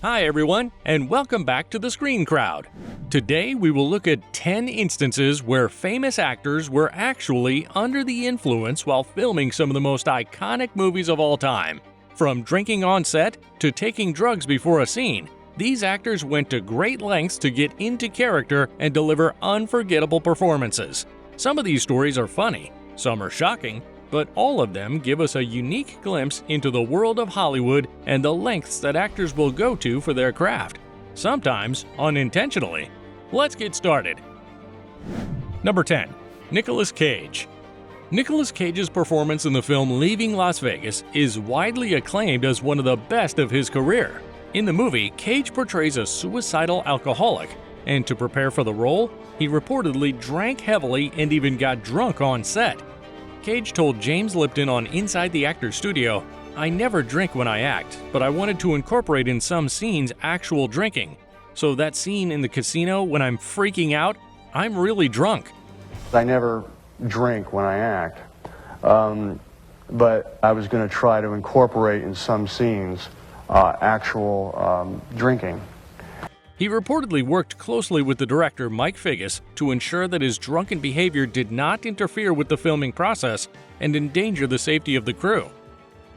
Hi everyone, and welcome back to the Screen Crowd. Today we will look at 10 instances where famous actors were actually under the influence while filming some of the most iconic movies of all time. From drinking on set to taking drugs before a scene, these actors went to great lengths to get into character and deliver unforgettable performances. Some of these stories are funny, some are shocking, but all of them give us a unique glimpse into the world of Hollywood and the lengths that actors will go to for their craft, sometimes unintentionally. Let's get started. Number 10. Nicolas Cage. Nicolas Cage's performance in the film Leaving Las Vegas is widely acclaimed as one of the best of his career. In the movie, Cage portrays a suicidal alcoholic, and to prepare for the role, he reportedly drank heavily and even got drunk on set. Cage told James Lipton on Inside the Actor's Studio, "I never drink when I act, but I wanted to incorporate in some scenes actual drinking. So that scene in the casino when I'm freaking out, I'm really drunk." I never drink when I act, but I was going to try to incorporate in some scenes actual drinking. He reportedly worked closely with the director Mike Figgis to ensure that his drunken behavior did not interfere with the filming process and endanger the safety of the crew.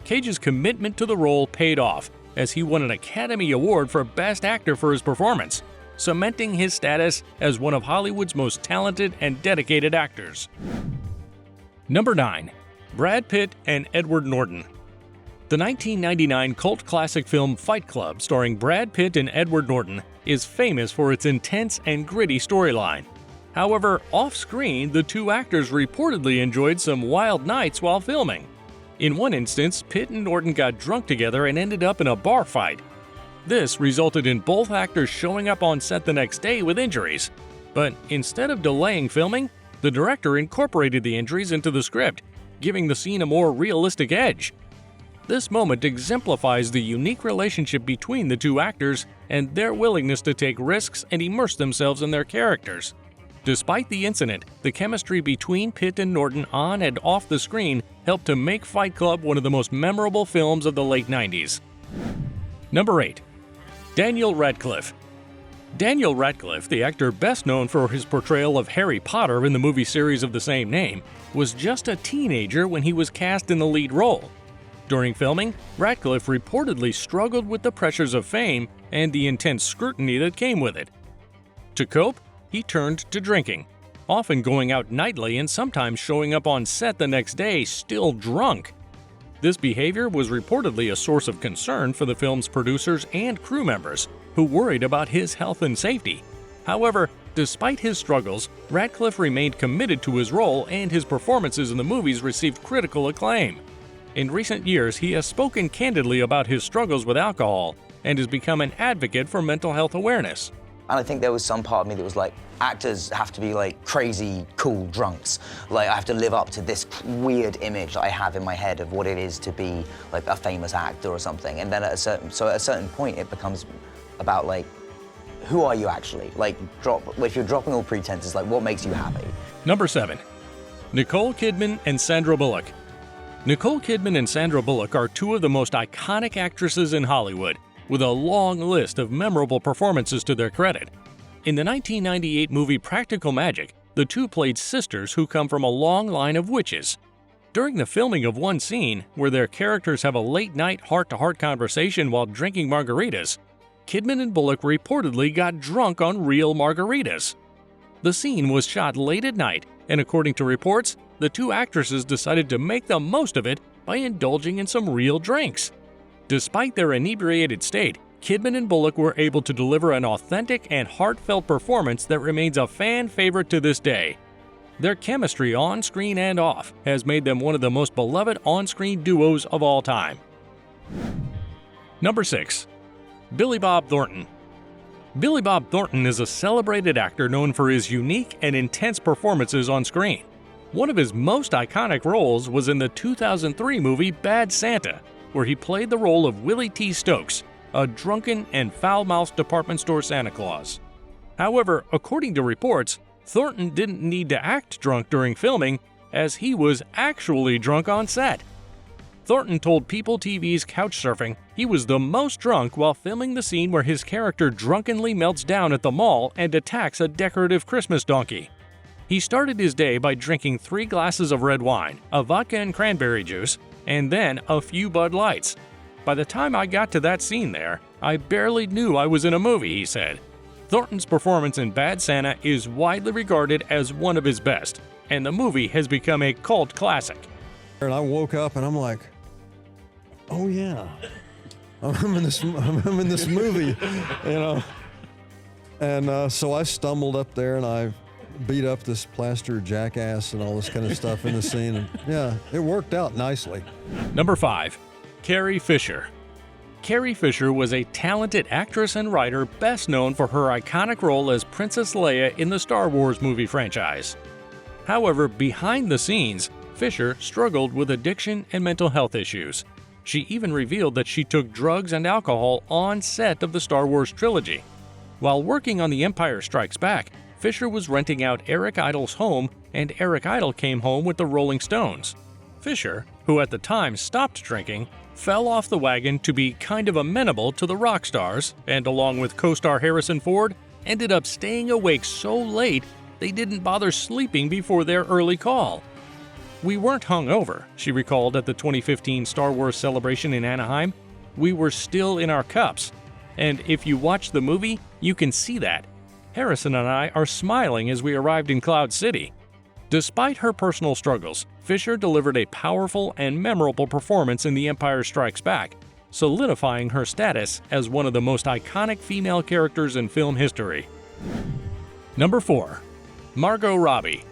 Cage's commitment to the role paid off, as he won an Academy Award for Best Actor for his performance, cementing his status as one of Hollywood's most talented and dedicated actors. Number 9. Brad Pitt and Edward Norton. The 1999 cult classic film Fight Club, starring Brad Pitt and Edward Norton, is famous for its intense and gritty storyline. However, off-screen, the two actors reportedly enjoyed some wild nights while filming. In one instance, Pitt and Norton got drunk together and ended up in a bar fight. This resulted in both actors showing up on set the next day with injuries. But instead of delaying filming, the director incorporated the injuries into the script, giving the scene a more realistic edge. This moment exemplifies the unique relationship between the two actors and their willingness to take risks and immerse themselves in their characters. Despite the incident, the chemistry between Pitt and Norton on and off the screen helped to make Fight Club one of the most memorable films of the late 90s. Number 8. Daniel Radcliffe. Daniel Radcliffe, the actor best known for his portrayal of Harry Potter in the movie series of the same name, was just a teenager when he was cast in the lead role. During filming, Radcliffe reportedly struggled with the pressures of fame and the intense scrutiny that came with it. To cope, he turned to drinking, often going out nightly and sometimes showing up on set the next day still drunk. This behavior was reportedly a source of concern for the film's producers and crew members, who worried about his health and safety. However, despite his struggles, Radcliffe remained committed to his role, and his performances in the movies received critical acclaim. In recent years, he has spoken candidly about his struggles with alcohol and has become an advocate for mental health awareness. And I think there was some part of me that was like, actors have to be like crazy, cool drunks. Like I have to live up to this weird image that I have in my head of what it is to be like a famous actor or something. And then at a certain point, it becomes about like, who are you actually? Like, if you're dropping all pretenses, like what makes you happy? Number 7. Nicole Kidman and Sandra Bullock. Nicole Kidman and Sandra Bullock are two of the most iconic actresses in Hollywood, with a long list of memorable performances to their credit. In the 1998 movie Practical Magic, the two played sisters who come from a long line of witches. During the filming of one scene, where their characters have a late-night heart-to-heart conversation while drinking margaritas, Kidman and Bullock reportedly got drunk on real margaritas. The scene was shot late at night, and according to reports, the two actresses decided to make the most of it by indulging in some real drinks. Despite their inebriated state, Kidman and Bullock were able to deliver an authentic and heartfelt performance that remains a fan favorite to this day. Their chemistry on screen and off has made them one of the most beloved on-screen duos of all time. Number 6. Billy Bob Thornton. Billy Bob Thornton is a celebrated actor known for his unique and intense performances on screen. One of his most iconic roles was in the 2003 movie Bad Santa, where he played the role of Willie T. Stokes, a drunken and foul-mouthed department store Santa Claus. However, according to reports, Thornton didn't need to act drunk during filming, as he was actually drunk on set. Thornton told People TV's Couchsurfing he was the most drunk while filming the scene where his character drunkenly melts down at the mall and attacks a decorative Christmas donkey. He started his day by drinking 3 glasses of red wine, a vodka and cranberry juice, and then a few Bud Lights. By the time I got to that scene there, I barely knew I was in a movie, he said. Thornton's performance in Bad Santa is widely regarded as one of his best, and the movie has become a cult classic. And I woke up and I'm like, oh yeah, I'm in this movie, you know. And so I stumbled up there and I beat up this plaster jackass and all this kind of stuff in the scene. And yeah, it worked out nicely. Number 5. Carrie Fisher. Carrie Fisher was a talented actress and writer best known for her iconic role as Princess Leia in the Star Wars movie franchise. However, behind the scenes, Fisher struggled with addiction and mental health issues. She even revealed that she took drugs and alcohol on set of the Star Wars trilogy. While working on The Empire Strikes Back, Fisher was renting out Eric Idle's home, and Eric Idle came home with the Rolling Stones. Fisher, who at the time stopped drinking, fell off the wagon to be kind of amenable to the rock stars, and along with co-star Harrison Ford, ended up staying awake so late they didn't bother sleeping before their early call. "We weren't hungover," she recalled at the 2015 Star Wars celebration in Anaheim. "We were still in our cups. And if you watch the movie, you can see that. Harrison and I are smiling as we arrived in Cloud City." Despite her personal struggles, Fisher delivered a powerful and memorable performance in The Empire Strikes Back, solidifying her status as one of the most iconic female characters in film history. Number 4. Margot Robbie.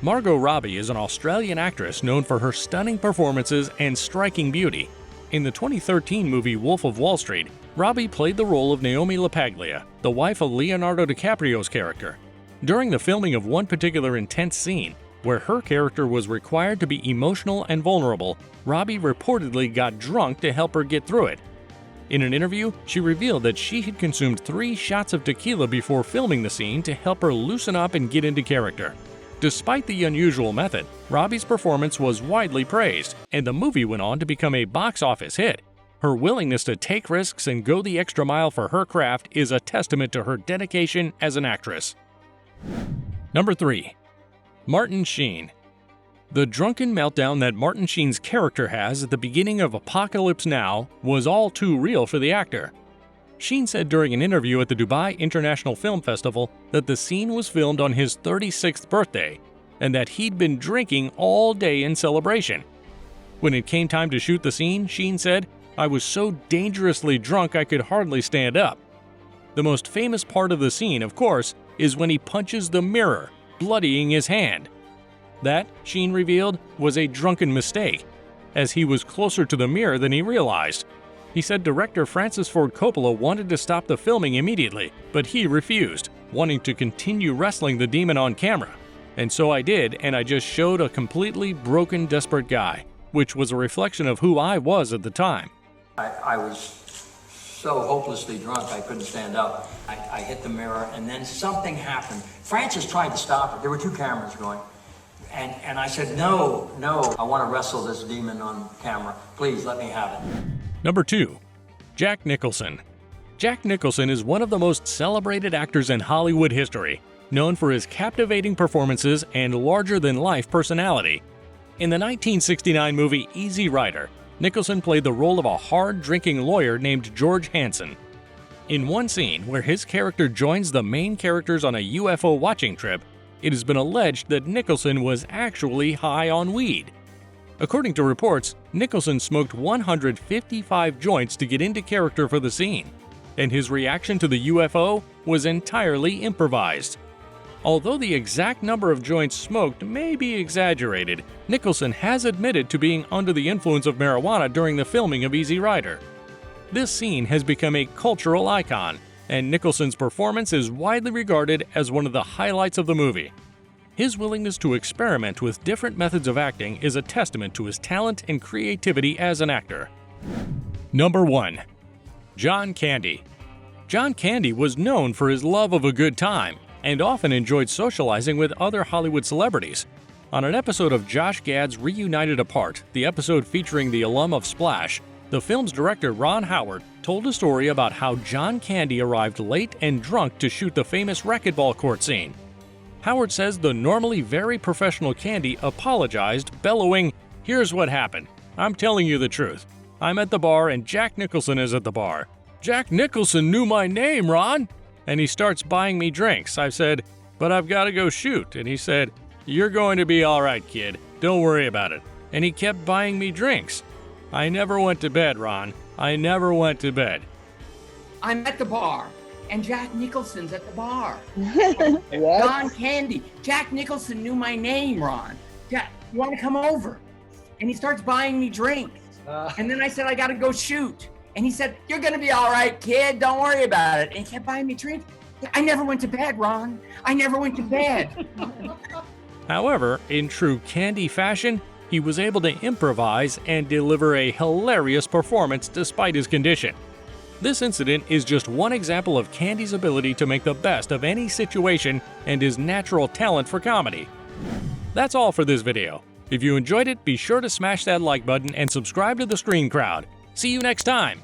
Margot Robbie is an Australian actress known for her stunning performances and striking beauty. In the 2013 movie Wolf of Wall Street, Robbie played the role of Naomi LaPaglia, the wife of Leonardo DiCaprio's character. During the filming of one particular intense scene, where her character was required to be emotional and vulnerable, Robbie reportedly got drunk to help her get through it. In an interview, she revealed that she had consumed 3 shots of tequila before filming the scene to help her loosen up and get into character. Despite the unusual method, Robbie's performance was widely praised, and the movie went on to become a box office hit. Her willingness to take risks and go the extra mile for her craft is a testament to her dedication as an actress. Number 3. Martin Sheen. The drunken meltdown that Martin Sheen's character has at the beginning of Apocalypse Now was all too real for the actor. Sheen said during an interview at the Dubai International Film Festival that the scene was filmed on his 36th birthday and that he'd been drinking all day in celebration. When it came time to shoot the scene, Sheen said, "I was so dangerously drunk I could hardly stand up." The most famous part of the scene, of course, is when he punches the mirror, bloodying his hand. That, Sheen revealed, was a drunken mistake, as he was closer to the mirror than he realized. He said director Francis Ford Coppola wanted to stop the filming immediately, but he refused, wanting to continue wrestling the demon on camera. "And so I did, and I just showed a completely broken, desperate guy," which was a reflection of who I was at the time. I was so hopelessly drunk I couldn't stand up. I hit the mirror and then something happened. Francis tried to stop it. There were 2 cameras going. And I said, no, I want to wrestle this demon on camera. Please let me have it. Number 2. Jack Nicholson. Jack Nicholson is one of the most celebrated actors in Hollywood history, known for his captivating performances and larger-than-life personality. In the 1969 movie Easy Rider, Nicholson played the role of a hard-drinking lawyer named George Hanson. In one scene where his character joins the main characters on a UFO watching trip, it has been alleged that Nicholson was actually high on weed. According to reports, Nicholson smoked 155 joints to get into character for the scene, and his reaction to the UFO was entirely improvised. Although the exact number of joints smoked may be exaggerated, Nicholson has admitted to being under the influence of marijuana during the filming of Easy Rider. This scene has become a cultural icon, and Nicholson's performance is widely regarded as one of the highlights of the movie. His willingness to experiment with different methods of acting is a testament to his talent and creativity as an actor. Number 1. John Candy. John Candy was known for his love of a good time and often enjoyed socializing with other Hollywood celebrities. On an episode of Josh Gad's Reunited Apart, the episode featuring the alum of Splash, the film's director Ron Howard told a story about how John Candy arrived late and drunk to shoot the famous racquetball court scene. Howard says the normally very professional Candy apologized, bellowing, "Here's what happened. I'm telling you the truth. I'm at the bar and Jack Nicholson is at the bar. Jack Nicholson knew my name, Ron! And he starts buying me drinks. I said, but I've got to go shoot. And he said, you're going to be all right, kid. Don't worry about it. And he kept buying me drinks. I never went to bed, Ron. I never went to bed." I'm at the bar, and Jack Nicholson's at the bar. What? John Candy. Jack Nicholson knew my name, Ron. Jack, you want to come over? And he starts buying me drinks. And then I said, I got to go shoot. And he said, you're going to be all right, kid. Don't worry about it. And he kept buying me drinks. I never went to bed, Ron. I never went to bed. However, in true Candy fashion, he was able to improvise and deliver a hilarious performance despite his condition. This incident is just one example of Candy's ability to make the best of any situation and his natural talent for comedy. That's all for this video. If you enjoyed it, be sure to smash that like button and subscribe to the Screen Crowd. See you next time!